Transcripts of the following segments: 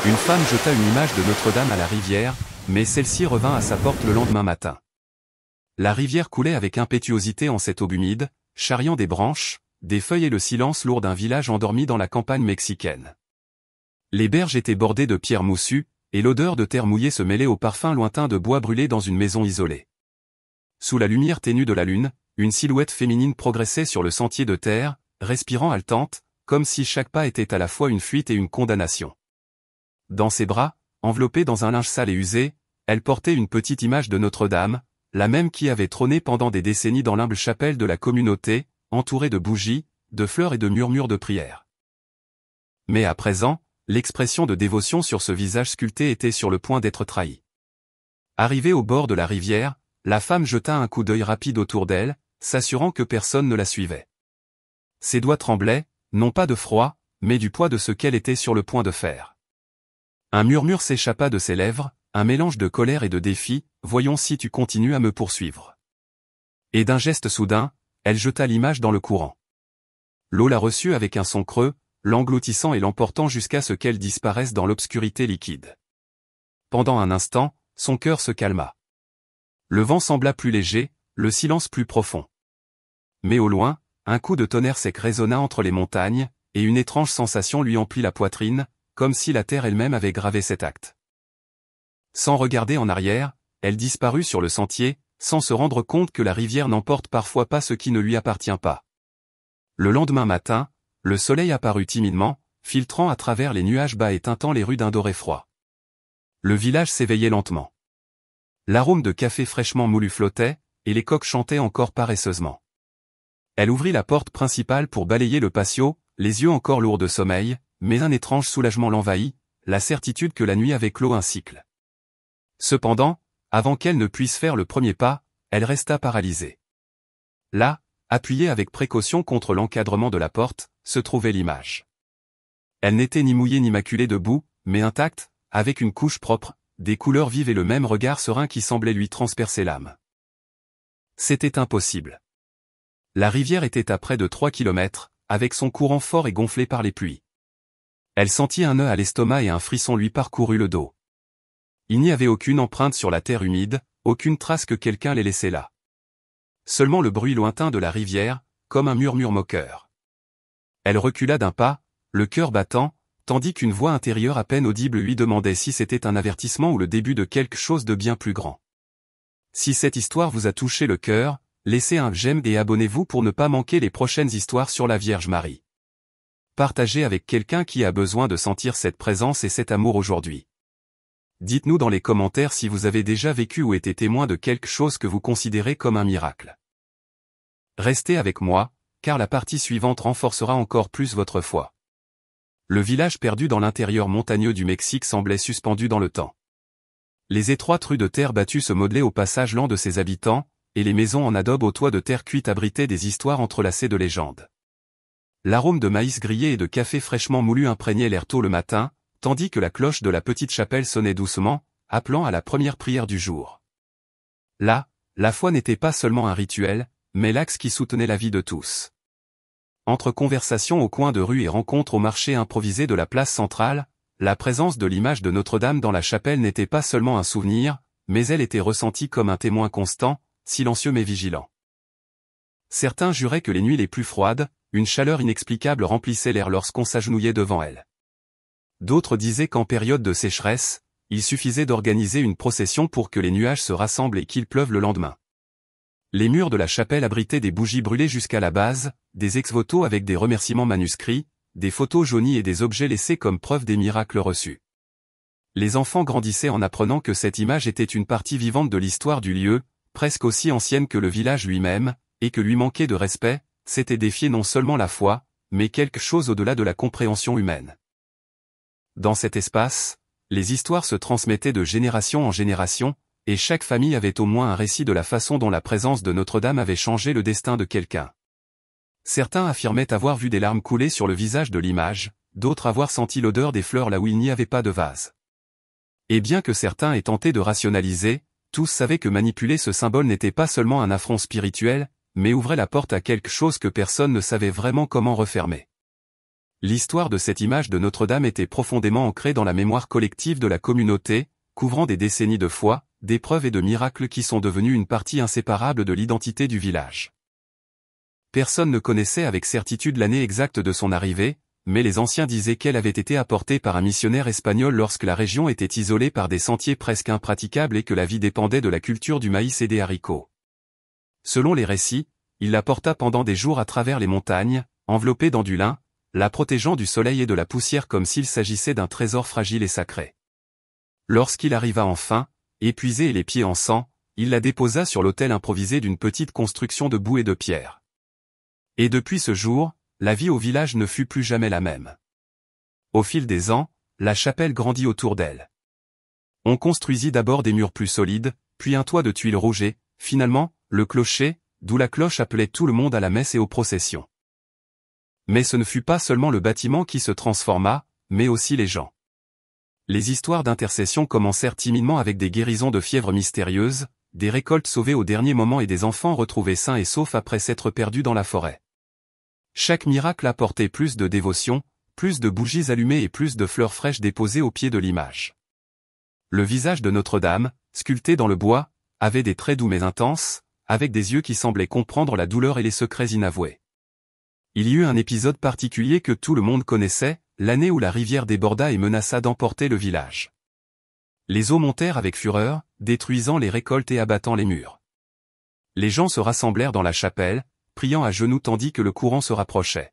Une femme jeta une image de Notre-Dame à la rivière, mais celle-ci revint à sa porte le lendemain matin. La rivière coulait avec impétuosité en cette aube humide, charriant des branches, des feuilles et le silence lourd d'un village endormi dans la campagne mexicaine. Les berges étaient bordées de pierres moussues, et l'odeur de terre mouillée se mêlait au parfum lointain de bois brûlé dans une maison isolée. Sous la lumière ténue de la lune, une silhouette féminine progressait sur le sentier de terre, respirant haletante, comme si chaque pas était à la fois une fuite et une condamnation. Dans ses bras, enveloppée dans un linge sale et usé, elle portait une petite image de Notre-Dame, la même qui avait trôné pendant des décennies dans l'humble chapelle de la communauté, entourée de bougies, de fleurs et de murmures de prières. Mais à présent, l'expression de dévotion sur ce visage sculpté était sur le point d'être trahie. Arrivée au bord de la rivière, la femme jeta un coup d'œil rapide autour d'elle, s'assurant que personne ne la suivait. Ses doigts tremblaient, non pas de froid, mais du poids de ce qu'elle était sur le point de faire. Un murmure s'échappa de ses lèvres, un mélange de colère et de défi, « Voyons si tu continues à me poursuivre. » Et d'un geste soudain, elle jeta l'image dans le courant. L'eau la reçut avec un son creux, l'engloutissant et l'emportant jusqu'à ce qu'elle disparaisse dans l'obscurité liquide. Pendant un instant, son cœur se calma. Le vent sembla plus léger, le silence plus profond. Mais au loin, un coup de tonnerre sec résonna entre les montagnes, et une étrange sensation lui emplit la poitrine, comme si la terre elle-même avait gravé cet acte. Sans regarder en arrière, elle disparut sur le sentier, sans se rendre compte que la rivière n'emporte parfois pas ce qui ne lui appartient pas. Le lendemain matin, le soleil apparut timidement, filtrant à travers les nuages bas et teintant les rues d'un doré froid. Le village s'éveillait lentement. L'arôme de café fraîchement moulu flottait, et les coqs chantaient encore paresseusement. Elle ouvrit la porte principale pour balayer le patio, les yeux encore lourds de sommeil, mais un étrange soulagement l'envahit, la certitude que la nuit avait clos un cycle. Cependant, avant qu'elle ne puisse faire le premier pas, elle resta paralysée. Là, appuyée avec précaution contre l'encadrement de la porte, se trouvait l'image. Elle n'était ni mouillée ni maculée de boue, mais intacte, avec une couche propre, des couleurs vives et le même regard serein qui semblait lui transpercer l'âme. C'était impossible. La rivière était à près de 3 kilomètres, avec son courant fort et gonflé par les pluies. Elle sentit un nœud à l'estomac et un frisson lui parcourut le dos. Il n'y avait aucune empreinte sur la terre humide, aucune trace que quelqu'un l'ait laissée là. Seulement le bruit lointain de la rivière, comme un murmure moqueur. Elle recula d'un pas, le cœur battant, tandis qu'une voix intérieure à peine audible lui demandait si c'était un avertissement ou le début de quelque chose de bien plus grand. Si cette histoire vous a touché le cœur, laissez un j'aime et abonnez-vous pour ne pas manquer les prochaines histoires sur la Vierge Marie. Partagez avec quelqu'un qui a besoin de sentir cette présence et cet amour aujourd'hui. Dites-nous dans les commentaires si vous avez déjà vécu ou été témoin de quelque chose que vous considérez comme un miracle. Restez avec moi, car la partie suivante renforcera encore plus votre foi. Le village perdu dans l'intérieur montagneux du Mexique semblait suspendu dans le temps. Les étroites rues de terre battue se modelaient au passage lent de ses habitants, et les maisons en adobe aux toits de terre cuite abritaient des histoires entrelacées de légendes. L'arôme de maïs grillé et de café fraîchement moulu imprégnait l'air tôt le matin, tandis que la cloche de la petite chapelle sonnait doucement, appelant à la première prière du jour. Là, la foi n'était pas seulement un rituel, mais l'axe qui soutenait la vie de tous. Entre conversations au coin de rue et rencontres au marché improvisé de la place centrale, la présence de l'image de Notre-Dame dans la chapelle n'était pas seulement un souvenir, mais elle était ressentie comme un témoin constant, silencieux mais vigilant. Certains juraient que les nuits les plus froides, une chaleur inexplicable remplissait l'air lorsqu'on s'agenouillait devant elle. D'autres disaient qu'en période de sécheresse, il suffisait d'organiser une procession pour que les nuages se rassemblent et qu'il pleuve le lendemain. Les murs de la chapelle abritaient des bougies brûlées jusqu'à la base, des ex-voto avec des remerciements manuscrits, des photos jaunies et des objets laissés comme preuve des miracles reçus. Les enfants grandissaient en apprenant que cette image était une partie vivante de l'histoire du lieu, presque aussi ancienne que le village lui-même, et que lui manquer de respect, c'était défier non seulement la foi, mais quelque chose au-delà de la compréhension humaine. Dans cet espace, les histoires se transmettaient de génération en génération, et chaque famille avait au moins un récit de la façon dont la présence de Notre-Dame avait changé le destin de quelqu'un. Certains affirmaient avoir vu des larmes couler sur le visage de l'image, d'autres avoir senti l'odeur des fleurs là où il n'y avait pas de vase. Et bien que certains aient tenté de rationaliser, tous savaient que manipuler ce symbole n'était pas seulement un affront spirituel, mais ouvrait la porte à quelque chose que personne ne savait vraiment comment refermer. L'histoire de cette image de Notre-Dame était profondément ancrée dans la mémoire collective de la communauté, couvrant des décennies de foi, d'épreuves et de miracles qui sont devenus une partie inséparable de l'identité du village. Personne ne connaissait avec certitude l'année exacte de son arrivée, mais les anciens disaient qu'elle avait été apportée par un missionnaire espagnol lorsque la région était isolée par des sentiers presque impraticables et que la vie dépendait de la culture du maïs et des haricots. Selon les récits, il la porta pendant des jours à travers les montagnes, enveloppée dans du lin, la protégeant du soleil et de la poussière comme s'il s'agissait d'un trésor fragile et sacré. Lorsqu'il arriva enfin, épuisé et les pieds en sang, il la déposa sur l'autel improvisé d'une petite construction de boue et de pierre. Et depuis ce jour, la vie au village ne fut plus jamais la même. Au fil des ans, la chapelle grandit autour d'elle. On construisit d'abord des murs plus solides, puis un toit de tuiles rouges et, finalement, le clocher, d'où la cloche appelait tout le monde à la messe et aux processions. Mais ce ne fut pas seulement le bâtiment qui se transforma, mais aussi les gens. Les histoires d'intercession commencèrent timidement avec des guérisons de fièvre mystérieuses, des récoltes sauvées au dernier moment et des enfants retrouvés sains et saufs après s'être perdus dans la forêt. Chaque miracle apportait plus de dévotion, plus de bougies allumées et plus de fleurs fraîches déposées au pied de l'image. Le visage de Notre-Dame, sculpté dans le bois, avait des traits doux mais intenses, avec des yeux qui semblaient comprendre la douleur et les secrets inavoués. Il y eut un épisode particulier que tout le monde connaissait, l'année où la rivière déborda et menaça d'emporter le village. Les eaux montèrent avec fureur, détruisant les récoltes et abattant les murs. Les gens se rassemblèrent dans la chapelle, priant à genoux tandis que le courant se rapprochait.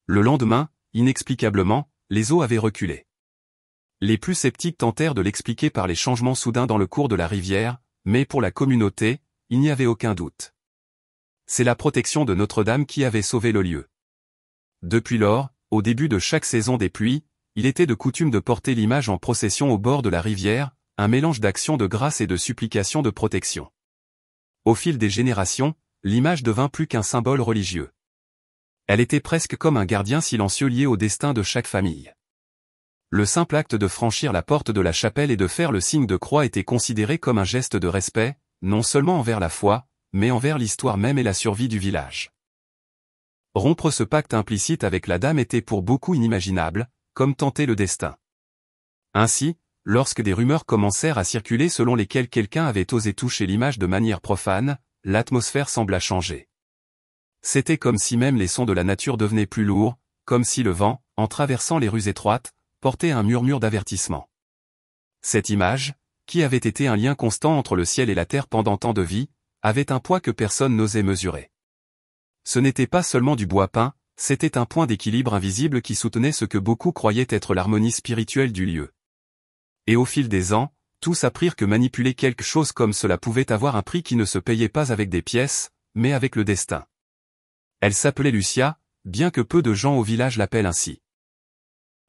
Le lendemain, inexplicablement, les eaux avaient reculé. Les plus sceptiques tentèrent de l'expliquer par les changements soudains dans le cours de la rivière, mais pour la communauté, il n'y avait aucun doute. C'est la protection de Notre-Dame qui avait sauvé le lieu. Depuis lors, au début de chaque saison des pluies, il était de coutume de porter l'image en procession au bord de la rivière, un mélange d'action de grâce et de supplication de protection. Au fil des générations, l'image devint plus qu'un symbole religieux. Elle était presque comme un gardien silencieux lié au destin de chaque famille. Le simple acte de franchir la porte de la chapelle et de faire le signe de croix était considéré comme un geste de respect, non seulement envers la foi, mais envers l'histoire même et la survie du village. Rompre ce pacte implicite avec la dame était pour beaucoup inimaginable, comme tenter le destin. Ainsi, lorsque des rumeurs commencèrent à circuler selon lesquelles quelqu'un avait osé toucher l'image de manière profane, l'atmosphère sembla changer. C'était comme si même les sons de la nature devenaient plus lourds, comme si le vent, en traversant les rues étroites, portait un murmure d'avertissement. Cette image, qui avait été un lien constant entre le ciel et la terre pendant tant de vie, avait un poids que personne n'osait mesurer. Ce n'était pas seulement du bois peint, c'était un point d'équilibre invisible qui soutenait ce que beaucoup croyaient être l'harmonie spirituelle du lieu. Et au fil des ans, tous apprirent que manipuler quelque chose comme cela pouvait avoir un prix qui ne se payait pas avec des pièces, mais avec le destin. Elle s'appelait Lucia, bien que peu de gens au village l'appellent ainsi.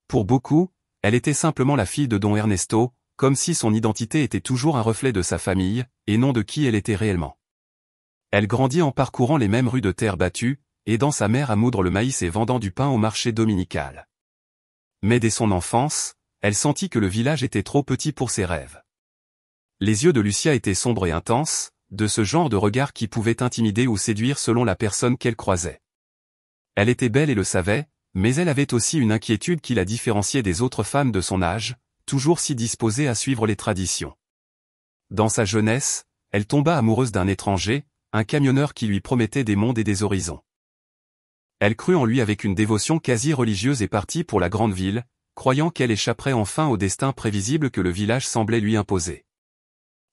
Pour beaucoup, elle était simplement la fille de Don Ernesto, comme si son identité était toujours un reflet de sa famille, et non de qui elle était réellement. Elle grandit en parcourant les mêmes rues de terre battue, aidant sa mère à moudre le maïs et vendant du pain au marché dominical. Mais dès son enfance, elle sentit que le village était trop petit pour ses rêves. Les yeux de Lucia étaient sombres et intenses, de ce genre de regard qui pouvait intimider ou séduire selon la personne qu'elle croisait. Elle était belle et le savait, mais elle avait aussi une inquiétude qui la différenciait des autres femmes de son âge, toujours si disposée à suivre les traditions. Dans sa jeunesse, elle tomba amoureuse d'un étranger, un camionneur qui lui promettait des mondes et des horizons. Elle crut en lui avec une dévotion quasi religieuse et partit pour la grande ville, croyant qu'elle échapperait enfin au destin prévisible que le village semblait lui imposer.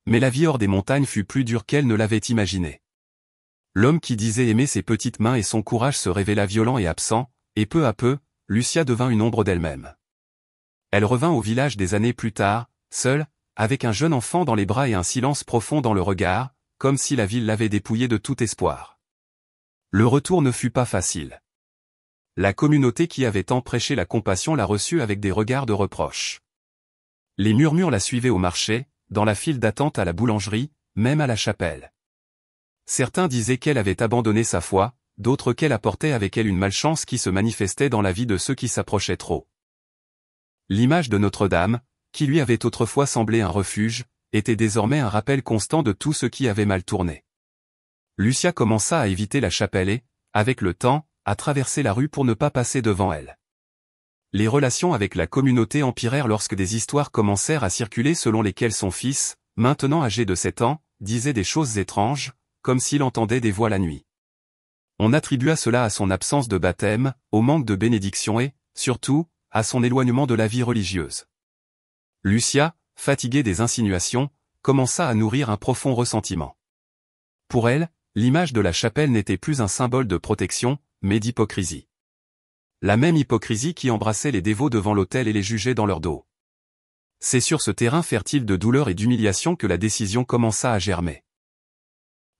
Mais la vie hors des montagnes fut plus dure qu'elle ne l'avait imaginé. L'homme qui disait aimer ses petites mains et son courage se révéla violent et absent, et peu à peu, Lucia devint une ombre d'elle-même. Elle revint au village des années plus tard, seule, avec un jeune enfant dans les bras et un silence profond dans le regard, comme si la ville l'avait dépouillée de tout espoir. Le retour ne fut pas facile. La communauté qui avait tant prêché la compassion la reçut avec des regards de reproche. Les murmures la suivaient au marché, dans la file d'attente à la boulangerie, même à la chapelle. Certains disaient qu'elle avait abandonné sa foi, d'autres qu'elle apportait avec elle une malchance qui se manifestait dans la vie de ceux qui s'approchaient trop. L'image de Notre-Dame, qui lui avait autrefois semblé un refuge, était désormais un rappel constant de tout ce qui avait mal tourné. Lucia commença à éviter la chapelle et, avec le temps, à traverser la rue pour ne pas passer devant elle. Les relations avec la communauté empirèrent lorsque des histoires commencèrent à circuler selon lesquelles son fils, maintenant âgé de 7 ans, disait des choses étranges, comme s'il entendait des voix la nuit. On attribua cela à son absence de baptême, au manque de bénédiction et, surtout, à son éloignement de la vie religieuse. Lucia, fatiguée des insinuations, commença à nourrir un profond ressentiment. Pour elle, l'image de la chapelle n'était plus un symbole de protection, mais d'hypocrisie. La même hypocrisie qui embrassait les dévots devant l'autel et les jugeait dans leur dos. C'est sur ce terrain fertile de douleur et d'humiliation que la décision commença à germer.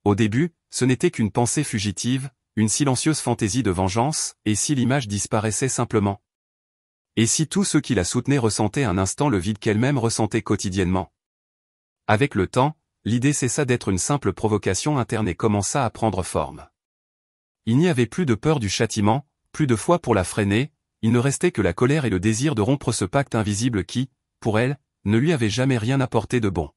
Au début, ce n'était qu'une pensée fugitive, une silencieuse fantaisie de vengeance, et si l'image disparaissait simplement? Et si tous ceux qui la soutenaient ressentaient un instant le vide qu'elle-même ressentait quotidiennement? Avec le temps, l'idée cessa d'être une simple provocation interne et commença à prendre forme. Il n'y avait plus de peur du châtiment, plus de foi pour la freiner, il ne restait que la colère et le désir de rompre ce pacte invisible qui, pour elle, ne lui avait jamais rien apporté de bon.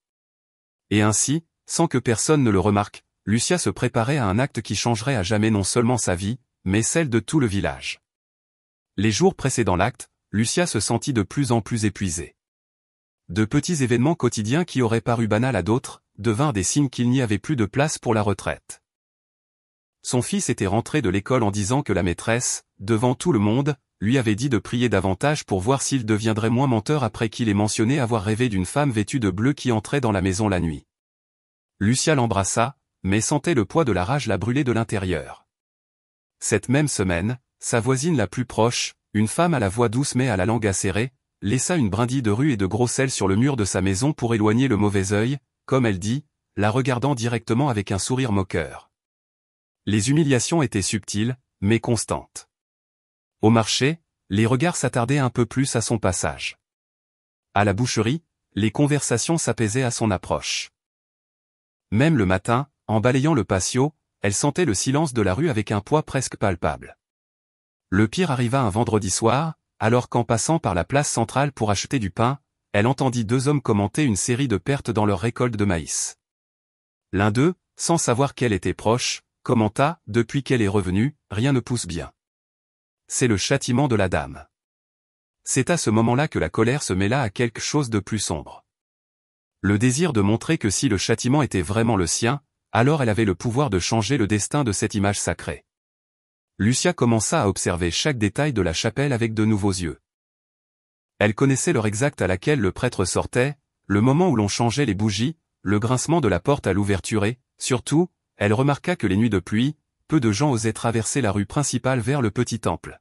Et ainsi, sans que personne ne le remarque, Lucia se préparait à un acte qui changerait à jamais non seulement sa vie, mais celle de tout le village. Les jours précédant l'acte, Lucia se sentit de plus en plus épuisée. De petits événements quotidiens qui auraient paru banals à d'autres, devinrent des signes qu'il n'y avait plus de place pour la retraite. Son fils était rentré de l'école en disant que la maîtresse, devant tout le monde, lui avait dit de prier davantage pour voir s'il deviendrait moins menteur après qu'il ait mentionné avoir rêvé d'une femme vêtue de bleu qui entrait dans la maison la nuit. Lucia l'embrassa, mais sentait le poids de la rage la brûler de l'intérieur. Cette même semaine, sa voisine la plus proche, une femme à la voix douce mais à la langue acérée, laissa une brindille de rue et de gros sel sur le mur de sa maison pour éloigner le mauvais œil, comme elle dit, la regardant directement avec un sourire moqueur. Les humiliations étaient subtiles, mais constantes. Au marché, les regards s'attardaient un peu plus à son passage. À la boucherie, les conversations s'apaisaient à son approche. Même le matin, en balayant le patio, elle sentait le silence de la rue avec un poids presque palpable. Le pire arriva un vendredi soir, alors qu'en passant par la place centrale pour acheter du pain, elle entendit deux hommes commenter une série de pertes dans leur récolte de maïs. L'un d'eux, sans savoir qu'elle était proche, commenta, depuis qu'elle est revenue, rien ne pousse bien. C'est le châtiment de la dame. C'est à ce moment-là que la colère se mêla à quelque chose de plus sombre. Le désir de montrer que si le châtiment était vraiment le sien, alors elle avait le pouvoir de changer le destin de cette image sacrée. Lucia commença à observer chaque détail de la chapelle avec de nouveaux yeux. Elle connaissait l'heure exacte à laquelle le prêtre sortait, le moment où l'on changeait les bougies, le grincement de la porte à l'ouverture et, surtout, elle remarqua que les nuits de pluie, peu de gens osaient traverser la rue principale vers le petit temple.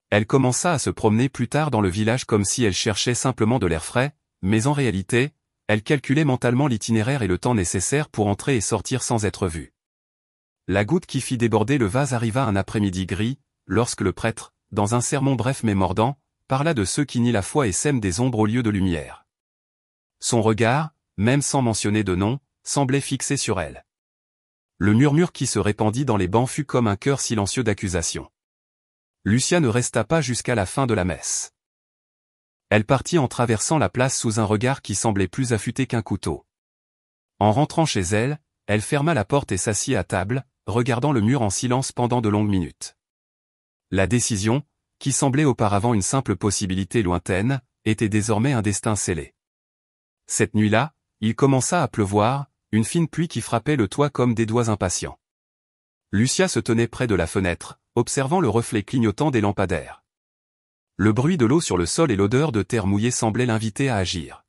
Elle commença à se promener plus tard dans le village comme si elle cherchait simplement de l'air frais, mais en réalité, elle calculait mentalement l'itinéraire et le temps nécessaire pour entrer et sortir sans être vue. La goutte qui fit déborder le vase arriva un après-midi gris, lorsque le prêtre, dans un sermon bref mais mordant, parla de ceux qui nient la foi et sèment des ombres au lieu de lumière. Son regard, même sans mentionner de nom, semblait fixé sur elle. Le murmure qui se répandit dans les bancs fut comme un chœur silencieux d'accusation. Lucia ne resta pas jusqu'à la fin de la messe. Elle partit en traversant la place sous un regard qui semblait plus affûté qu'un couteau. En rentrant chez elle, elle ferma la porte et s'assit à table, regardant le mur en silence pendant de longues minutes. La décision, qui semblait auparavant une simple possibilité lointaine, était désormais un destin scellé. Cette nuit-là, il commença à pleuvoir, une fine pluie qui frappait le toit comme des doigts impatients. Lucia se tenait près de la fenêtre, observant le reflet clignotant des lampadaires. Le bruit de l'eau sur le sol et l'odeur de terre mouillée semblaient l'inviter à agir.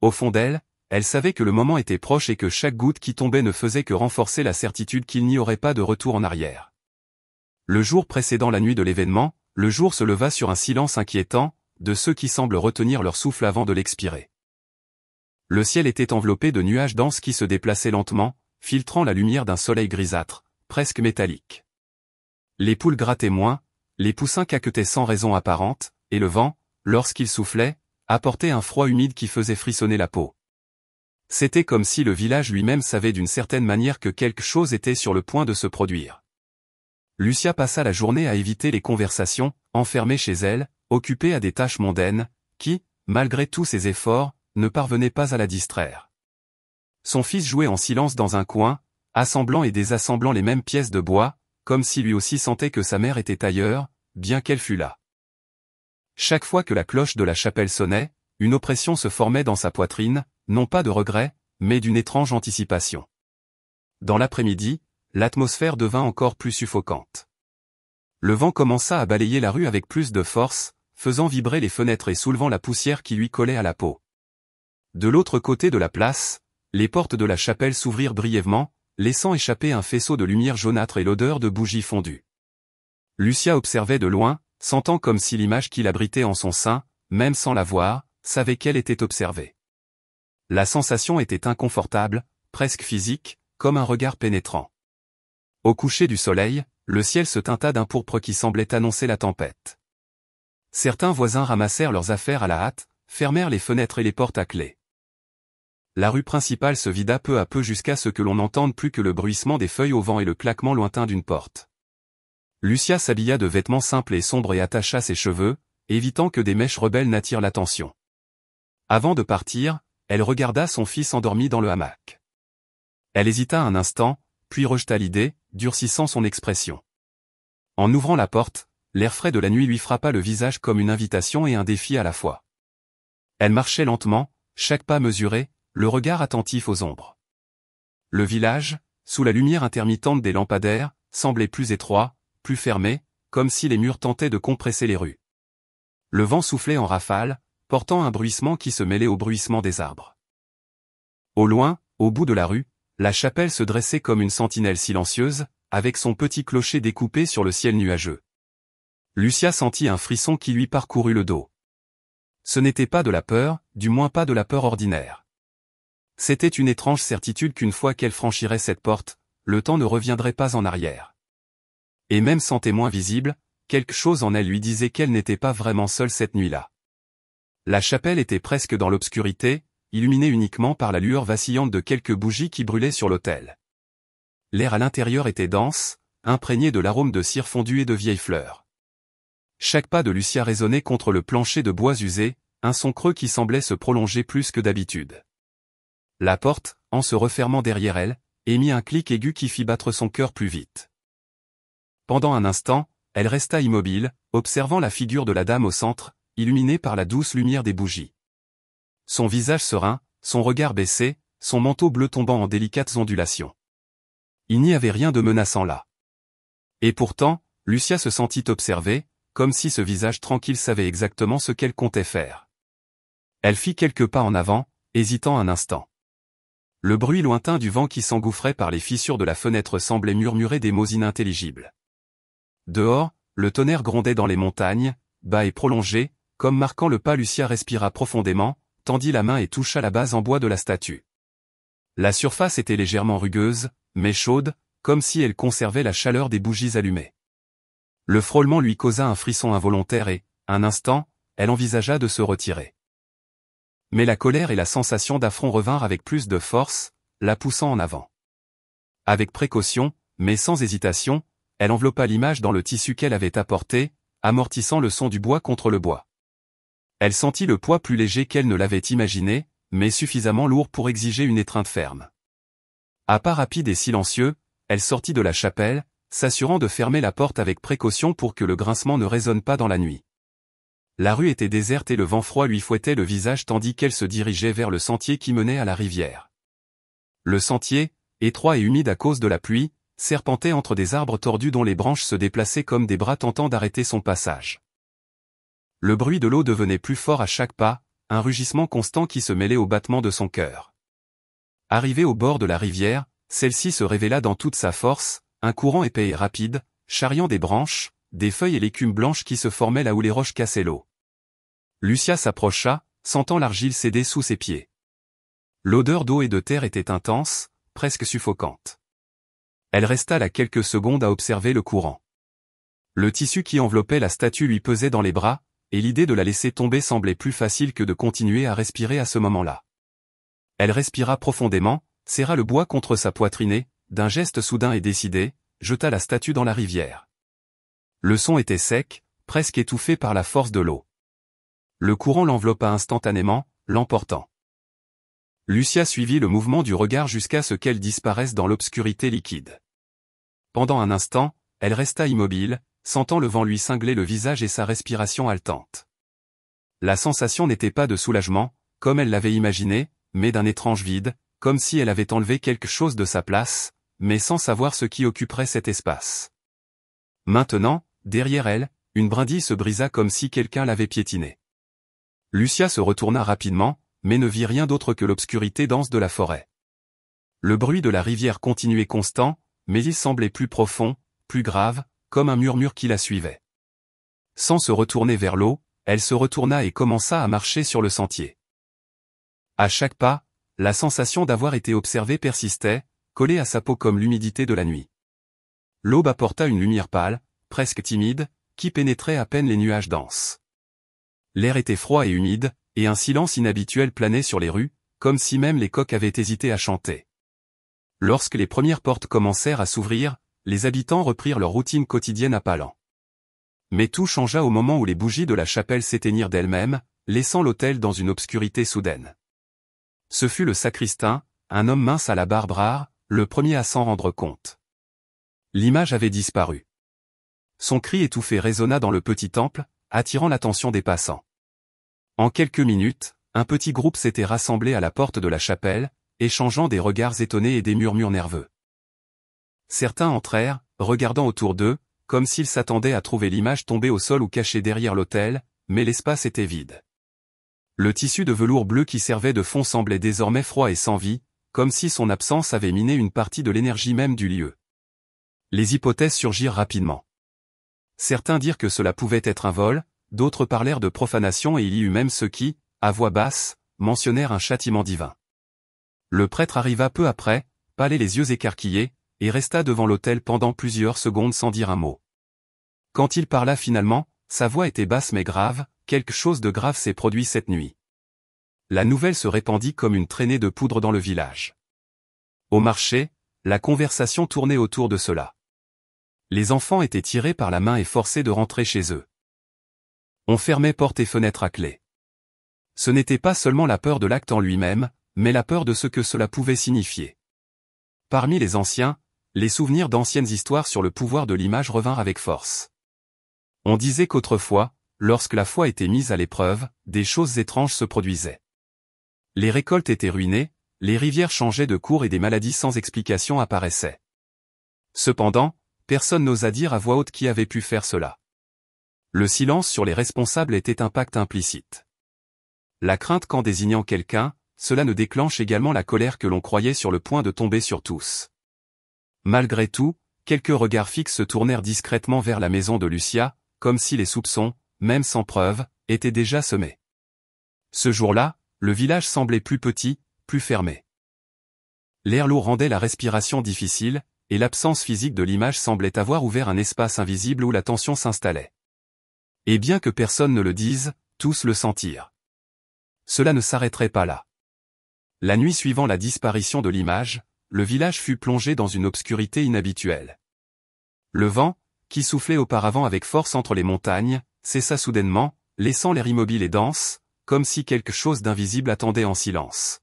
Au fond d'elle, elle savait que le moment était proche et que chaque goutte qui tombait ne faisait que renforcer la certitude qu'il n'y aurait pas de retour en arrière. Le jour précédant la nuit de l'événement, le jour se leva sur un silence inquiétant, de ceux qui semblent retenir leur souffle avant de l'expirer. Le ciel était enveloppé de nuages denses qui se déplaçaient lentement, filtrant la lumière d'un soleil grisâtre, presque métallique. Les poules grattaient moins, les poussins caquetaient sans raison apparente, et le vent, lorsqu'il soufflait, apportait un froid humide qui faisait frissonner la peau. C'était comme si le village lui-même savait d'une certaine manière que quelque chose était sur le point de se produire. Lucia passa la journée à éviter les conversations, enfermée chez elle, occupée à des tâches mondaines, qui, malgré tous ses efforts, ne parvenait pas à la distraire. Son fils jouait en silence dans un coin, assemblant et désassemblant les mêmes pièces de bois, comme si lui aussi sentait que sa mère était ailleurs, bien qu'elle fût là. Chaque fois que la cloche de la chapelle sonnait, une oppression se formait dans sa poitrine, non pas de regret, mais d'une étrange anticipation. Dans l'après-midi, l'atmosphère devint encore plus suffocante. Le vent commença à balayer la rue avec plus de force, faisant vibrer les fenêtres et soulevant la poussière qui lui collait à la peau. De l'autre côté de la place, les portes de la chapelle s'ouvrirent brièvement, laissant échapper un faisceau de lumière jaunâtre et l'odeur de bougies fondues. Lucia observait de loin, sentant comme si l'image qu'il abritait en son sein, même sans la voir, savait qu'elle était observée. La sensation était inconfortable, presque physique, comme un regard pénétrant. Au coucher du soleil, le ciel se teinta d'un pourpre qui semblait annoncer la tempête. Certains voisins ramassèrent leurs affaires à la hâte, fermèrent les fenêtres et les portes à clé. La rue principale se vida peu à peu jusqu'à ce que l'on n'entende plus que le bruissement des feuilles au vent et le claquement lointain d'une porte. Lucia s'habilla de vêtements simples et sombres et attacha ses cheveux, évitant que des mèches rebelles n'attirent l'attention. Avant de partir, elle regarda son fils endormi dans le hamac. Elle hésita un instant, puis rejeta l'idée, durcissant son expression. En ouvrant la porte, l'air frais de la nuit lui frappa le visage comme une invitation et un défi à la fois. Elle marchait lentement, chaque pas mesuré, le regard attentif aux ombres. Le village, sous la lumière intermittente des lampadaires, semblait plus étroit, plus fermé, comme si les murs tentaient de compresser les rues. Le vent soufflait en rafales, portant un bruissement qui se mêlait au bruissement des arbres. Au loin, au bout de la rue, la chapelle se dressait comme une sentinelle silencieuse, avec son petit clocher découpé sur le ciel nuageux. Lucia sentit un frisson qui lui parcourut le dos. Ce n'était pas de la peur, du moins pas de la peur ordinaire. C'était une étrange certitude qu'une fois qu'elle franchirait cette porte, le temps ne reviendrait pas en arrière. Et même sans témoin visible, quelque chose en elle lui disait qu'elle n'était pas vraiment seule cette nuit-là. La chapelle était presque dans l'obscurité, illuminée uniquement par la lueur vacillante de quelques bougies qui brûlaient sur l'autel. L'air à l'intérieur était dense, imprégné de l'arôme de cire fondue et de vieilles fleurs. Chaque pas de Lucia résonnait contre le plancher de bois usé, un son creux qui semblait se prolonger plus que d'habitude. La porte, en se refermant derrière elle, émit un clic aigu qui fit battre son cœur plus vite. Pendant un instant, elle resta immobile, observant la figure de la dame au centre, illuminée par la douce lumière des bougies. Son visage serein, son regard baissé, son manteau bleu tombant en délicates ondulations. Il n'y avait rien de menaçant là. Et pourtant, Lucia se sentit observée, comme si ce visage tranquille savait exactement ce qu'elle comptait faire. Elle fit quelques pas en avant, hésitant un instant. Le bruit lointain du vent qui s'engouffrait par les fissures de la fenêtre semblait murmurer des mots inintelligibles. Dehors, le tonnerre grondait dans les montagnes, bas et prolongé, comme marquant le pas. Lucia respira profondément, tendit la main et toucha la base en bois de la statue. La surface était légèrement rugueuse, mais chaude, comme si elle conservait la chaleur des bougies allumées. Le frôlement lui causa un frisson involontaire et, un instant, elle envisagea de se retirer. Mais la colère et la sensation d'affront revinrent avec plus de force, la poussant en avant. Avec précaution, mais sans hésitation, elle enveloppa l'image dans le tissu qu'elle avait apporté, amortissant le son du bois contre le bois. Elle sentit le poids plus léger qu'elle ne l'avait imaginé, mais suffisamment lourd pour exiger une étreinte ferme. À pas rapide et silencieux, elle sortit de la chapelle, s'assurant de fermer la porte avec précaution pour que le grincement ne résonne pas dans la nuit. La rue était déserte et le vent froid lui fouettait le visage tandis qu'elle se dirigeait vers le sentier qui menait à la rivière. Le sentier, étroit et humide à cause de la pluie, serpentait entre des arbres tordus dont les branches se déplaçaient comme des bras tentant d'arrêter son passage. Le bruit de l'eau devenait plus fort à chaque pas, un rugissement constant qui se mêlait au battement de son cœur. Arrivée au bord de la rivière, celle-ci se révéla dans toute sa force, un courant épais et rapide, charriant des branches, des feuilles et l'écume blanche qui se formait là où les roches cassaient l'eau. Lucia s'approcha, sentant l'argile céder sous ses pieds. L'odeur d'eau et de terre était intense, presque suffocante. Elle resta là quelques secondes à observer le courant. Le tissu qui enveloppait la statue lui pesait dans les bras, et l'idée de la laisser tomber semblait plus facile que de continuer à respirer à ce moment-là. Elle respira profondément, serra le bois contre sa poitrine et, d'un geste soudain et décidé, jeta la statue dans la rivière. Le son était sec, presque étouffé par la force de l'eau. Le courant l'enveloppa instantanément, l'emportant. Lucia suivit le mouvement du regard jusqu'à ce qu'elle disparaisse dans l'obscurité liquide. Pendant un instant, elle resta immobile, sentant le vent lui cingler le visage et sa respiration haletante. La sensation n'était pas de soulagement, comme elle l'avait imaginé, mais d'un étrange vide, comme si elle avait enlevé quelque chose de sa place, mais sans savoir ce qui occuperait cet espace. Maintenant, derrière elle, une brindille se brisa comme si quelqu'un l'avait piétinée. Lucia se retourna rapidement, mais ne vit rien d'autre que l'obscurité dense de la forêt. Le bruit de la rivière continuait constant, mais il semblait plus profond, plus grave, comme un murmure qui la suivait. Sans se retourner vers l'eau, elle se retourna et commença à marcher sur le sentier. À chaque pas, la sensation d'avoir été observée persistait, collée à sa peau comme l'humidité de la nuit. L'aube apporta une lumière pâle, presque timide, qui pénétrait à peine les nuages denses. L'air était froid et humide, et un silence inhabituel planait sur les rues, comme si même les coqs avaient hésité à chanter. Lorsque les premières portes commencèrent à s'ouvrir, les habitants reprirent leur routine quotidienne à pas lents. Mais tout changea au moment où les bougies de la chapelle s'éteignirent d'elles-mêmes, laissant l'autel dans une obscurité soudaine. Ce fut le sacristain, un homme mince à la barbe rare, le premier à s'en rendre compte. L'image avait disparu. Son cri étouffé résonna dans le petit temple, attirant l'attention des passants. En quelques minutes, un petit groupe s'était rassemblé à la porte de la chapelle, échangeant des regards étonnés et des murmures nerveux. Certains entrèrent, regardant autour d'eux, comme s'ils s'attendaient à trouver l'image tombée au sol ou cachée derrière l'autel, mais l'espace était vide. Le tissu de velours bleu qui servait de fond semblait désormais froid et sans vie, comme si son absence avait miné une partie de l'énergie même du lieu. Les hypothèses surgirent rapidement. Certains dirent que cela pouvait être un vol, d'autres parlèrent de profanation et il y eut même ceux qui, à voix basse, mentionnèrent un châtiment divin. Le prêtre arriva peu après, pâle et les yeux écarquillés, et resta devant l'autel pendant plusieurs secondes sans dire un mot. Quand il parla finalement, sa voix était basse mais grave, quelque chose de grave s'est produit cette nuit. La nouvelle se répandit comme une traînée de poudre dans le village. Au marché, la conversation tournait autour de cela. Les enfants étaient tirés par la main et forcés de rentrer chez eux. On fermait portes et fenêtres à clé. Ce n'était pas seulement la peur de l'acte en lui-même, mais la peur de ce que cela pouvait signifier. Parmi les anciens, les souvenirs d'anciennes histoires sur le pouvoir de l'image revinrent avec force. On disait qu'autrefois, lorsque la foi était mise à l'épreuve, des choses étranges se produisaient. Les récoltes étaient ruinées, les rivières changeaient de cours et des maladies sans explication apparaissaient. Cependant, personne n'osa dire à voix haute qui avait pu faire cela. Le silence sur les responsables était un pacte implicite. La crainte qu'en désignant quelqu'un, cela ne déclenche également la colère que l'on croyait sur le point de tomber sur tous. Malgré tout, quelques regards fixes se tournèrent discrètement vers la maison de Lucia, comme si les soupçons, même sans preuve, étaient déjà semés. Ce jour-là, le village semblait plus petit, plus fermé. L'air lourd rendait la respiration difficile, et l'absence physique de l'image semblait avoir ouvert un espace invisible où la tension s'installait. Et bien que personne ne le dise, tous le sentirent. Cela ne s'arrêterait pas là. La nuit suivant la disparition de l'image, le village fut plongé dans une obscurité inhabituelle. Le vent, qui soufflait auparavant avec force entre les montagnes, cessa soudainement, laissant l'air immobile et dense, comme si quelque chose d'invisible attendait en silence.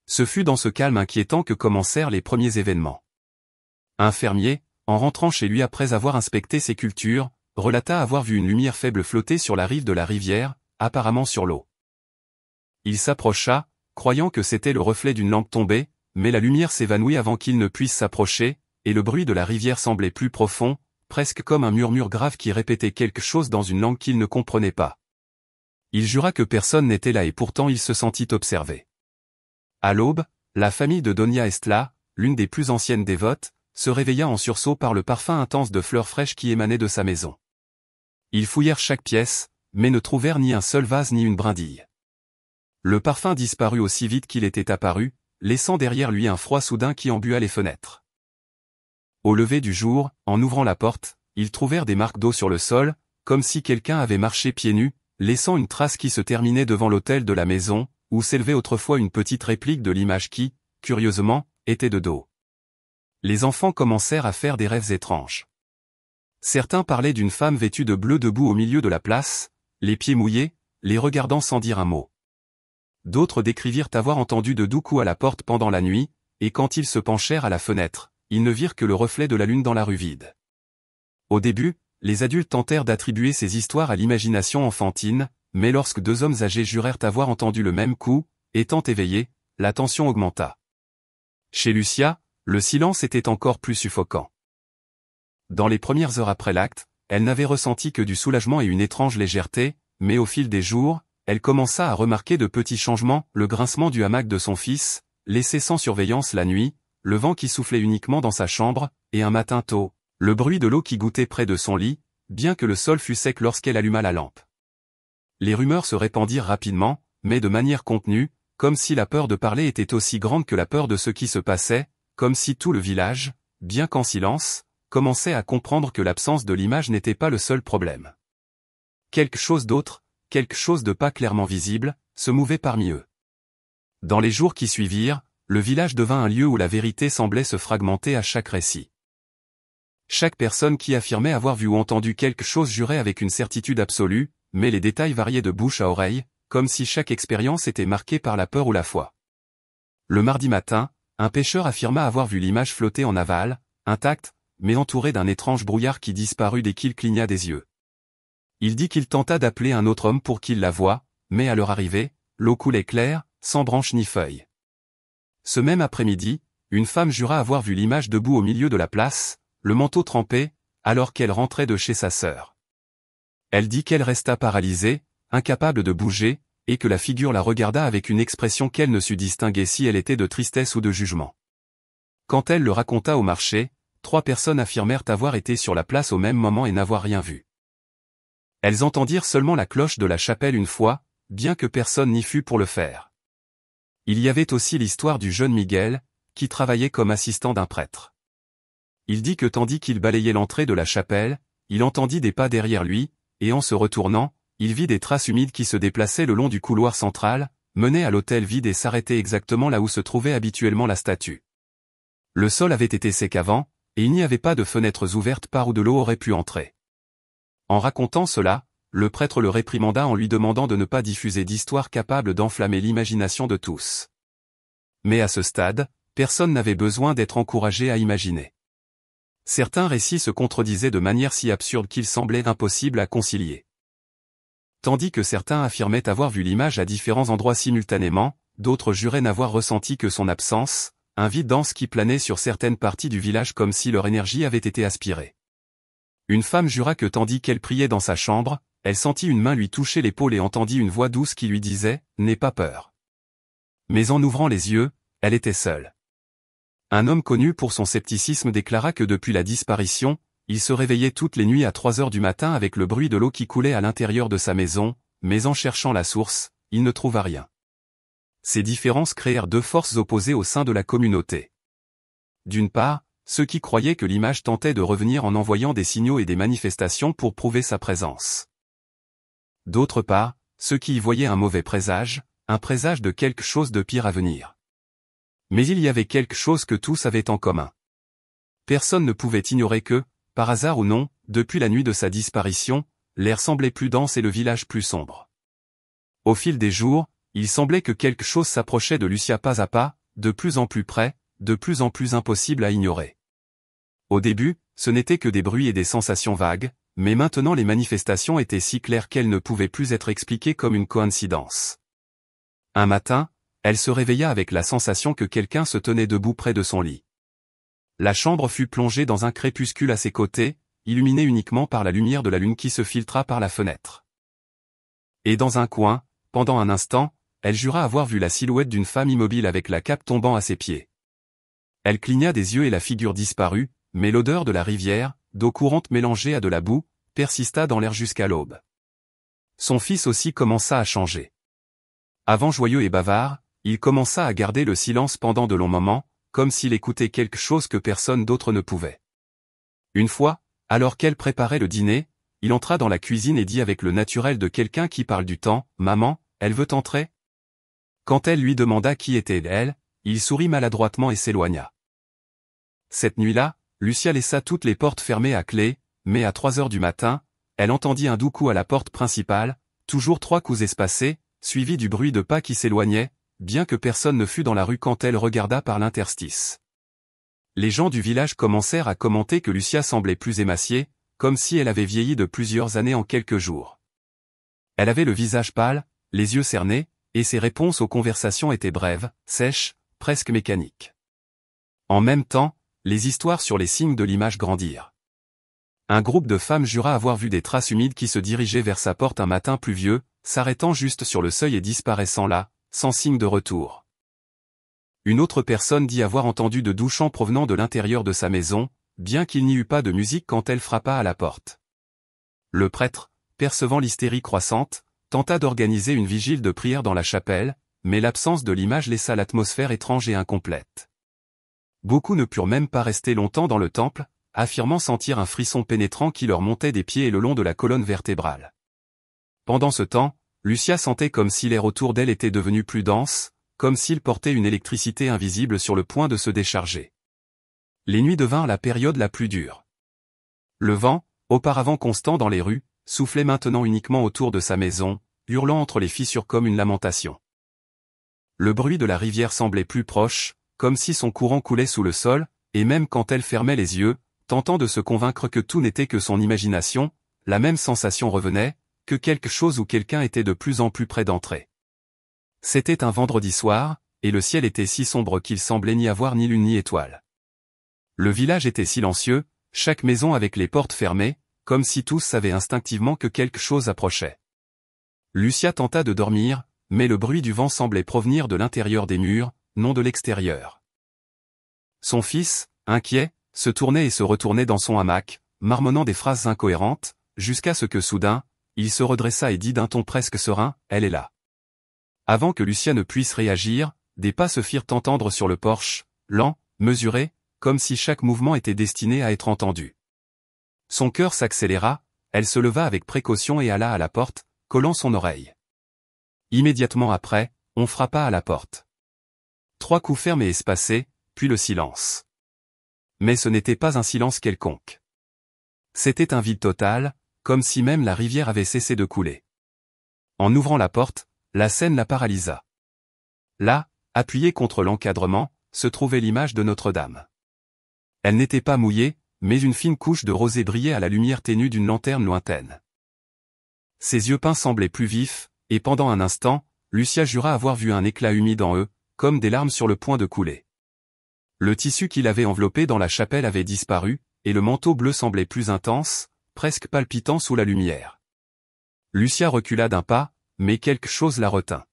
Ce fut dans ce calme inquiétant que commencèrent les premiers événements. Un fermier, en rentrant chez lui après avoir inspecté ses cultures, relata avoir vu une lumière faible flotter sur la rive de la rivière, apparemment sur l'eau. Il s'approcha, croyant que c'était le reflet d'une lampe tombée, mais la lumière s'évanouit avant qu'il ne puisse s'approcher, et le bruit de la rivière semblait plus profond, presque comme un murmure grave qui répétait quelque chose dans une langue qu'il ne comprenait pas. Il jura que personne n'était là et pourtant il se sentit observé. À l'aube, la famille de Donia Estla, l'une des plus anciennes dévotes, se réveilla en sursaut par le parfum intense de fleurs fraîches qui émanait de sa maison. Ils fouillèrent chaque pièce, mais ne trouvèrent ni un seul vase ni une brindille. Le parfum disparut aussi vite qu'il était apparu, laissant derrière lui un froid soudain qui embua les fenêtres. Au lever du jour, en ouvrant la porte, ils trouvèrent des marques d'eau sur le sol, comme si quelqu'un avait marché pieds nus, laissant une trace qui se terminait devant l'autel de la maison, où s'élevait autrefois une petite réplique de l'image qui, curieusement, était de dos. Les enfants commencèrent à faire des rêves étranges. Certains parlaient d'une femme vêtue de bleu debout au milieu de la place, les pieds mouillés, les regardant sans dire un mot. D'autres décrivirent avoir entendu de doux coups à la porte pendant la nuit, et quand ils se penchèrent à la fenêtre, ils ne virent que le reflet de la lune dans la rue vide. Au début, les adultes tentèrent d'attribuer ces histoires à l'imagination enfantine, mais lorsque deux hommes âgés jurèrent avoir entendu le même coup, étant éveillés, la tension augmenta. Chez Lucia, le silence était encore plus suffocant. Dans les premières heures après l'acte, elle n'avait ressenti que du soulagement et une étrange légèreté, mais au fil des jours, elle commença à remarquer de petits changements, le grincement du hamac de son fils, laissé sans surveillance la nuit, le vent qui soufflait uniquement dans sa chambre, et un matin tôt, le bruit de l'eau qui gouttait près de son lit, bien que le sol fût sec lorsqu'elle alluma la lampe. Les rumeurs se répandirent rapidement, mais de manière contenue, comme si la peur de parler était aussi grande que la peur de ce qui se passait, comme si tout le village, bien qu'en silence, commençait à comprendre que l'absence de l'image n'était pas le seul problème. Quelque chose d'autre, quelque chose de pas clairement visible, se mouvait parmi eux. Dans les jours qui suivirent, le village devint un lieu où la vérité semblait se fragmenter à chaque récit. Chaque personne qui affirmait avoir vu ou entendu quelque chose jurait avec une certitude absolue, mais les détails variaient de bouche à oreille, comme si chaque expérience était marquée par la peur ou la foi. Le mardi matin, un pêcheur affirma avoir vu l'image flotter en aval, intacte, mais entourée d'un étrange brouillard qui disparut dès qu'il cligna des yeux. Il dit qu'il tenta d'appeler un autre homme pour qu'il la voie, mais à leur arrivée, l'eau coulait claire, sans branches ni feuilles. Ce même après-midi, une femme jura avoir vu l'image debout au milieu de la place, le manteau trempé, alors qu'elle rentrait de chez sa sœur. Elle dit qu'elle resta paralysée, incapable de bouger, et que la figure la regarda avec une expression qu'elle ne sut distinguer si elle était de tristesse ou de jugement. Quand elle le raconta au marché, 3 personnes affirmèrent avoir été sur la place au même moment et n'avoir rien vu. Elles entendirent seulement la cloche de la chapelle une fois, bien que personne n'y fût pour le faire. Il y avait aussi l'histoire du jeune Miguel, qui travaillait comme assistant d'un prêtre. Il dit que tandis qu'il balayait l'entrée de la chapelle, il entendit des pas derrière lui, et en se retournant, il vit des traces humides qui se déplaçaient le long du couloir central, menaient à l'autel vide et s'arrêtaient exactement là où se trouvait habituellement la statue. Le sol avait été sec avant, et il n'y avait pas de fenêtres ouvertes par où de l'eau aurait pu entrer. En racontant cela, le prêtre le réprimanda en lui demandant de ne pas diffuser d'histoires capables d'enflammer l'imagination de tous. Mais à ce stade, personne n'avait besoin d'être encouragé à imaginer. Certains récits se contredisaient de manière si absurde qu'ils semblaient impossibles à concilier. Tandis que certains affirmaient avoir vu l'image à différents endroits simultanément, d'autres juraient n'avoir ressenti que son absence, un vide dense qui planait sur certaines parties du village comme si leur énergie avait été aspirée. Une femme jura que tandis qu'elle priait dans sa chambre, elle sentit une main lui toucher l'épaule et entendit une voix douce qui lui disait « N'aie pas peur ». Mais en ouvrant les yeux, elle était seule. Un homme connu pour son scepticisme déclara que depuis la disparition, il se réveillait toutes les nuits à 3 heures du matin avec le bruit de l'eau qui coulait à l'intérieur de sa maison, mais en cherchant la source, il ne trouva rien. Ces différences créèrent 2 forces opposées au sein de la communauté. D'une part, ceux qui croyaient que l'image tentait de revenir en envoyant des signaux et des manifestations pour prouver sa présence. D'autre part, ceux qui y voyaient un mauvais présage, un présage de quelque chose de pire à venir. Mais il y avait quelque chose que tous avaient en commun. Personne ne pouvait ignorer que, par hasard ou non, depuis la nuit de sa disparition, l'air semblait plus dense et le village plus sombre. Au fil des jours, il semblait que quelque chose s'approchait de Lucia pas à pas, de plus en plus près, de plus en plus impossible à ignorer. Au début, ce n'était que des bruits et des sensations vagues, mais maintenant les manifestations étaient si claires qu'elles ne pouvaient plus être expliquées comme une coïncidence. Un matin, elle se réveilla avec la sensation que quelqu'un se tenait debout près de son lit. La chambre fut plongée dans un crépuscule à ses côtés, illuminé uniquement par la lumière de la lune qui se filtra par la fenêtre. Et dans un coin, pendant un instant, elle jura avoir vu la silhouette d'une femme immobile avec la cape tombant à ses pieds. Elle cligna des yeux et la figure disparut, mais l'odeur de la rivière, d'eau courante mélangée à de la boue, persista dans l'air jusqu'à l'aube. Son fils aussi commença à changer. Avant joyeux et bavard, il commença à garder le silence pendant de longs moments, comme s'il écoutait quelque chose que personne d'autre ne pouvait. Une fois, alors qu'elle préparait le dîner, il entra dans la cuisine et dit avec le naturel de quelqu'un qui parle du temps, « Maman, elle veut entrer ?» Quand elle lui demanda qui était elle, il sourit maladroitement et s'éloigna. Cette nuit-là, Lucia laissa toutes les portes fermées à clé, mais à 3 heures du matin, elle entendit un doux coup à la porte principale, toujours 3 coups espacés, suivis du bruit de pas qui s'éloignaient, bien que personne ne fût dans la rue quand elle regarda par l'interstice. Les gens du village commencèrent à commenter que Lucia semblait plus émaciée, comme si elle avait vieilli de plusieurs années en quelques jours. Elle avait le visage pâle, les yeux cernés, et ses réponses aux conversations étaient brèves, sèches, presque mécaniques. En même temps, les histoires sur les signes de l'image grandirent. Un groupe de femmes jura avoir vu des traces humides qui se dirigeaient vers sa porte un matin pluvieux, s'arrêtant juste sur le seuil et disparaissant là, sans signe de retour. Une autre personne dit avoir entendu de doux chants provenant de l'intérieur de sa maison, bien qu'il n'y eut pas de musique quand elle frappa à la porte. Le prêtre, percevant l'hystérie croissante, tenta d'organiser une vigile de prière dans la chapelle, mais l'absence de l'image laissa l'atmosphère étrange et incomplète. Beaucoup ne purent même pas rester longtemps dans le temple, affirmant sentir un frisson pénétrant qui leur montait des pieds et le long de la colonne vertébrale. Pendant ce temps, Lucia sentait comme si l'air autour d'elle était devenu plus dense, comme s'il portait une électricité invisible sur le point de se décharger. Les nuits devinrent la période la plus dure. Le vent, auparavant constant dans les rues, soufflait maintenant uniquement autour de sa maison, hurlant entre les fissures comme une lamentation. Le bruit de la rivière semblait plus proche, comme si son courant coulait sous le sol, et même quand elle fermait les yeux, tentant de se convaincre que tout n'était que son imagination, la même sensation revenait, que quelque chose ou quelqu'un était de plus en plus près d'entrer. C'était un vendredi soir, et le ciel était si sombre qu'il semblait n'y avoir ni lune ni étoile. Le village était silencieux, chaque maison avec les portes fermées, comme si tous savaient instinctivement que quelque chose approchait. Lucia tenta de dormir, mais le bruit du vent semblait provenir de l'intérieur des murs, non de l'extérieur. Son fils, inquiet, se tournait et se retournait dans son hamac, marmonnant des phrases incohérentes, jusqu'à ce que soudain, il se redressa et dit d'un ton presque serein, « Elle est là ». Avant que Lucia ne puisse réagir, des pas se firent entendre sur le porche, lents, mesurés, comme si chaque mouvement était destiné à être entendu. Son cœur s'accéléra, elle se leva avec précaution et alla à la porte, collant son oreille. Immédiatement après, on frappa à la porte. 3 coups fermes et espacés, puis le silence. Mais ce n'était pas un silence quelconque. C'était un vide total, comme si même la rivière avait cessé de couler. En ouvrant la porte, la scène la paralysa. Là, appuyée contre l'encadrement, se trouvait l'image de Notre-Dame. Elle n'était pas mouillée, mais une fine couche de rosée brillait à la lumière ténue d'une lanterne lointaine. Ses yeux peints semblaient plus vifs, et pendant un instant, Lucia jura avoir vu un éclat humide en eux, comme des larmes sur le point de couler. Le tissu qui l'avait enveloppé dans la chapelle avait disparu, et le manteau bleu semblait plus intense, presque palpitant sous la lumière. Lucia recula d'un pas, mais quelque chose la retint.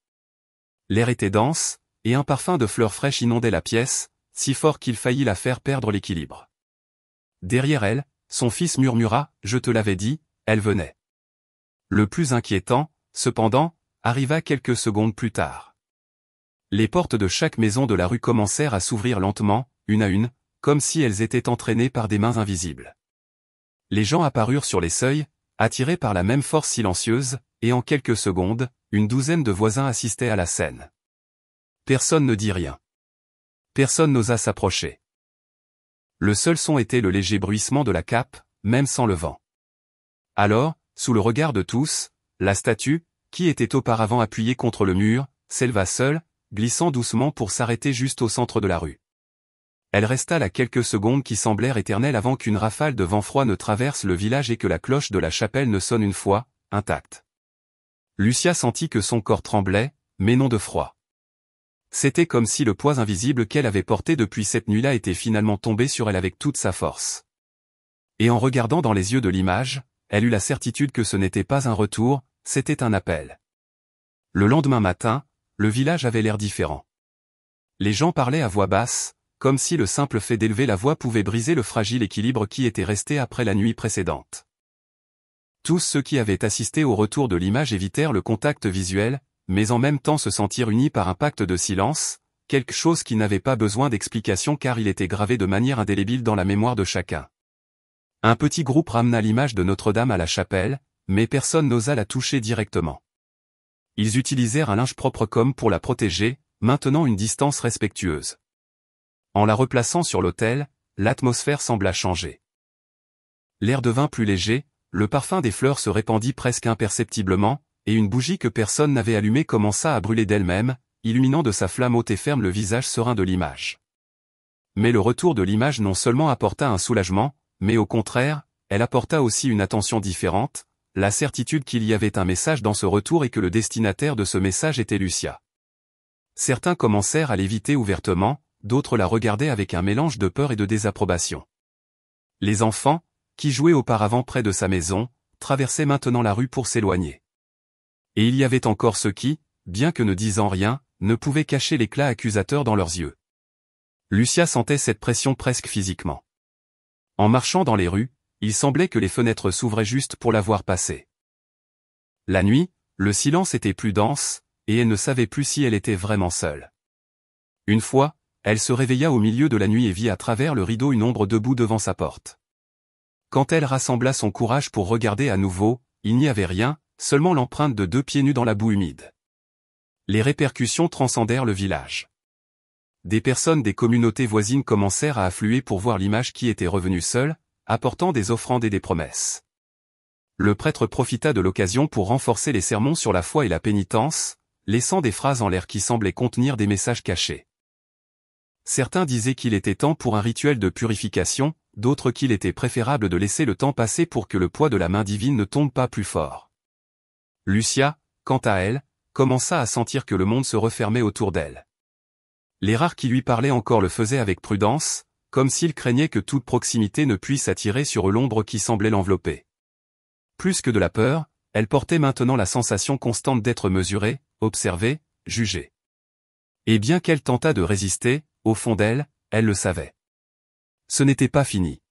L'air était dense, et un parfum de fleurs fraîches inondait la pièce, si fort qu'il faillit la faire perdre l'équilibre. Derrière elle, son fils murmura, « Je te l'avais dit, elle venait ». Le plus inquiétant, cependant, arriva quelques secondes plus tard. Les portes de chaque maison de la rue commencèrent à s'ouvrir lentement, une à une, comme si elles étaient entraînées par des mains invisibles. Les gens apparurent sur les seuils, attirés par la même force silencieuse, et en quelques secondes, une douzaine de voisins assistaient à la scène. Personne ne dit rien. Personne n'osa s'approcher. Le seul son était le léger bruissement de la cape, même sans le vent. Alors, sous le regard de tous, la statue, qui était auparavant appuyée contre le mur, s'éleva seule, glissant doucement pour s'arrêter juste au centre de la rue. Elle resta là quelques secondes qui semblèrent éternelles avant qu'une rafale de vent froid ne traverse le village et que la cloche de la chapelle ne sonne une fois, intacte. Lucia sentit que son corps tremblait, mais non de froid. C'était comme si le poids invisible qu'elle avait porté depuis cette nuit-là était finalement tombé sur elle avec toute sa force. Et en regardant dans les yeux de l'image, elle eut la certitude que ce n'était pas un retour, c'était un appel. Le lendemain matin, le village avait l'air différent. Les gens parlaient à voix basse, comme si le simple fait d'élever la voix pouvait briser le fragile équilibre qui était resté après la nuit précédente. Tous ceux qui avaient assisté au retour de l'image évitèrent le contact visuel, mais en même temps se sentirent unis par un pacte de silence, quelque chose qui n'avait pas besoin d'explication car il était gravé de manière indélébile dans la mémoire de chacun. Un petit groupe ramena l'image de Notre-Dame à la chapelle, mais personne n'osa la toucher directement. Ils utilisèrent un linge propre comme pour la protéger, maintenant une distance respectueuse. En la replaçant sur l'autel, l'atmosphère sembla changer. L'air devint plus léger, le parfum des fleurs se répandit presque imperceptiblement, et une bougie que personne n'avait allumée commença à brûler d'elle-même, illuminant de sa flamme haute et ferme le visage serein de l'image. Mais le retour de l'image non seulement apporta un soulagement, mais au contraire, elle apporta aussi une attention différente, la certitude qu'il y avait un message dans ce retour et que le destinataire de ce message était Lucia. Certains commencèrent à l'éviter ouvertement, d'autres la regardaient avec un mélange de peur et de désapprobation. Les enfants, qui jouaient auparavant près de sa maison, traversaient maintenant la rue pour s'éloigner. Et il y avait encore ceux qui, bien que ne disant rien, ne pouvaient cacher l'éclat accusateur dans leurs yeux. Lucia sentait cette pression presque physiquement. En marchant dans les rues, il semblait que les fenêtres s'ouvraient juste pour la voir passer. La nuit, le silence était plus dense, et elle ne savait plus si elle était vraiment seule. Une fois, elle se réveilla au milieu de la nuit et vit à travers le rideau une ombre debout devant sa porte. Quand elle rassembla son courage pour regarder à nouveau, il n'y avait rien, seulement l'empreinte de 2 pieds nus dans la boue humide. Les répercussions transcendèrent le village. Des personnes des communautés voisines commencèrent à affluer pour voir l'image qui était revenue seule, apportant des offrandes et des promesses. Le prêtre profita de l'occasion pour renforcer les sermons sur la foi et la pénitence, laissant des phrases en l'air qui semblaient contenir des messages cachés. Certains disaient qu'il était temps pour un rituel de purification, d'autres qu'il était préférable de laisser le temps passer pour que le poids de la main divine ne tombe pas plus fort. Lucia, quant à elle, commença à sentir que le monde se refermait autour d'elle. Les rares qui lui parlaient encore le faisaient avec prudence, comme s'il craignait que toute proximité ne puisse attirer sur eux l'ombre qui semblait l'envelopper. Plus que de la peur, elle portait maintenant la sensation constante d'être mesurée, observée, jugée. Et bien qu'elle tentât de résister, au fond d'elle, elle le savait. Ce n'était pas fini.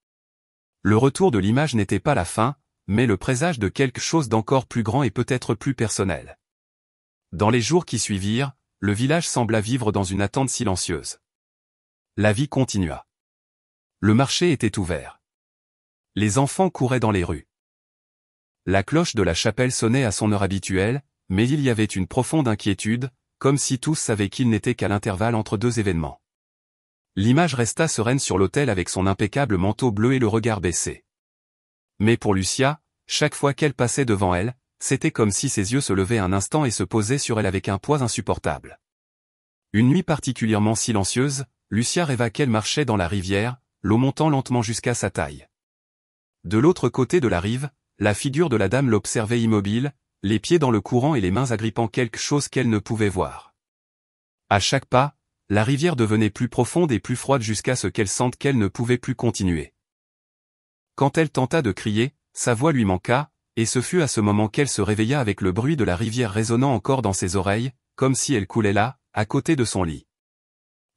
Le retour de l'image n'était pas la fin, mais le présage de quelque chose d'encore plus grand et peut-être plus personnel. Dans les jours qui suivirent, le village sembla vivre dans une attente silencieuse. La vie continua. Le marché était ouvert. Les enfants couraient dans les rues. La cloche de la chapelle sonnait à son heure habituelle, mais il y avait une profonde inquiétude, comme si tous savaient qu'il n'était qu'à l'intervalle entre 2 événements. L'image resta sereine sur l'autel avec son impeccable manteau bleu et le regard baissé. Mais pour Lucia, chaque fois qu'elle passait devant elle, c'était comme si ses yeux se levaient un instant et se posaient sur elle avec un poids insupportable. Une nuit particulièrement silencieuse, Lucia rêva qu'elle marchait dans la rivière, l'eau montant lentement jusqu'à sa taille. De l'autre côté de la rive, la figure de la dame l'observait immobile, les pieds dans le courant et les mains agrippant quelque chose qu'elle ne pouvait voir. À chaque pas, la rivière devenait plus profonde et plus froide jusqu'à ce qu'elle sente qu'elle ne pouvait plus continuer. Quand elle tenta de crier, sa voix lui manqua, et ce fut à ce moment qu'elle se réveilla avec le bruit de la rivière résonnant encore dans ses oreilles, comme si elle coulait là, à côté de son lit.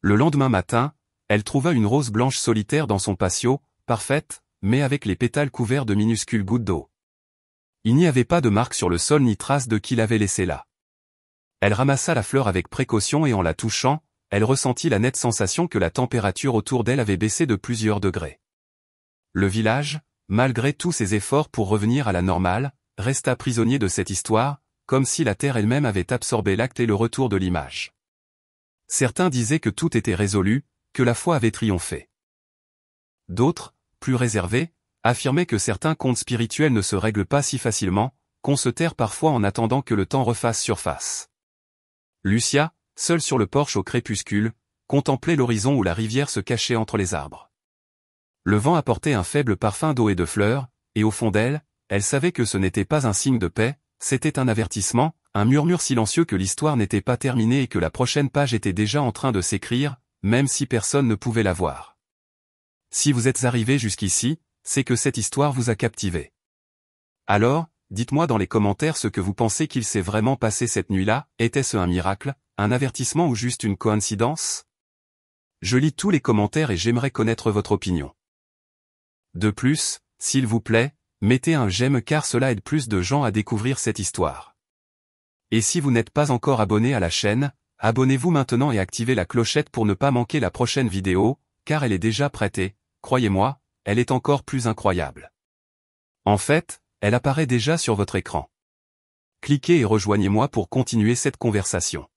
Le lendemain matin, elle trouva une rose blanche solitaire dans son patio, parfaite, mais avec les pétales couverts de minuscules gouttes d'eau. Il n'y avait pas de marque sur le sol ni trace de qui l'avait laissée là. Elle ramassa la fleur avec précaution et en la touchant, elle ressentit la nette sensation que la température autour d'elle avait baissé de plusieurs degrés. Le village, malgré tous ses efforts pour revenir à la normale, resta prisonnier de cette histoire, comme si la terre elle-même avait absorbé l'acte et le retour de l'image. Certains disaient que tout était résolu, que la foi avait triomphé. D'autres, plus réservés, affirmaient que certains contes spirituels ne se règlent pas si facilement, qu'on se terre parfois en attendant que le temps refasse surface. Lucia, seule sur le porche au crépuscule, contemplait l'horizon où la rivière se cachait entre les arbres. Le vent apportait un faible parfum d'eau et de fleurs, et au fond d'elle, elle savait que ce n'était pas un signe de paix, c'était un avertissement, un murmure silencieux que l'histoire n'était pas terminée et que la prochaine page était déjà en train de s'écrire, même si personne ne pouvait la voir. Si vous êtes arrivé jusqu'ici, c'est que cette histoire vous a captivé. Alors, dites-moi dans les commentaires ce que vous pensez qu'il s'est vraiment passé cette nuit-là, était-ce un miracle, un avertissement ou juste une coïncidence? Je lis tous les commentaires et j'aimerais connaître votre opinion. De plus, s'il vous plaît, mettez un j'aime car cela aide plus de gens à découvrir cette histoire. Et si vous n'êtes pas encore abonné à la chaîne, abonnez-vous maintenant et activez la clochette pour ne pas manquer la prochaine vidéo, car elle est déjà prête et, croyez-moi, elle est encore plus incroyable. En fait, elle apparaît déjà sur votre écran. Cliquez et rejoignez-moi pour continuer cette conversation.